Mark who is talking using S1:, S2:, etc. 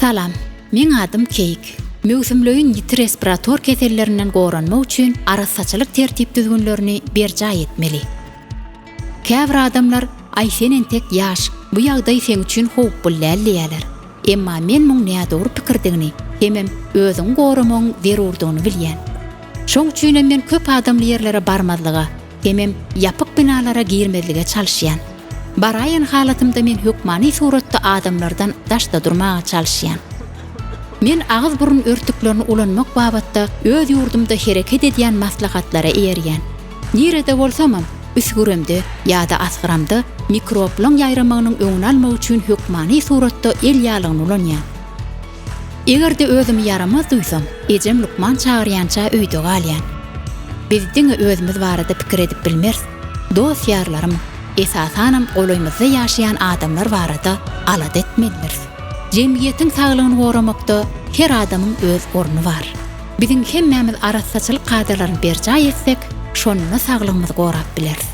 S1: Salam, men adım Keýigiň. Möwsümleriň ýiti respirator kesellerinden goranmak üçin arassaçylyk tertip düzgünlerini berjaý etmeli. Käbir adamlar aýsenen tek ýaş, bu ýagdaý sen üçin howp bolýarlar. Emma men muň näme dogry pikirdigini, hemem özüň goramagyň zerurdygyny bilýän. Şoň üçin men köp adamly ýerlere barmazlyga, hemem ýapyk binalara girmezlige çalyşýan. Baraýan halatymda men hökmany suratda adamlardan daşda durmaga çalyşýan. Men ağız burun örtüklerini ulanmak babatda öz yurdumda hereket edýän maslahatlara erýän. Nirede bolsamam, üsgüremde ýa-da asgyramda mikroplaryň ýaýramagynyň öňüni almak üçin hökmany suratda el ýalygyny ulanýan. Egerde özümi yaramaz duýsam, ejem lukman çagyrýança öýde galýan. Bizdiň özümiz barada pikir edip bilmers. Dost ýarlarym, esasanam golaýmyzda ýaşaýan adamlar barada alad etmeliler. Jemgyýetiň saglygyny goramakda her adamyň öz orny bar. Biziň hemmämiz arassaçylyk kadalaryny berjaý etsek, şonu saglygymyzy gorap bileris.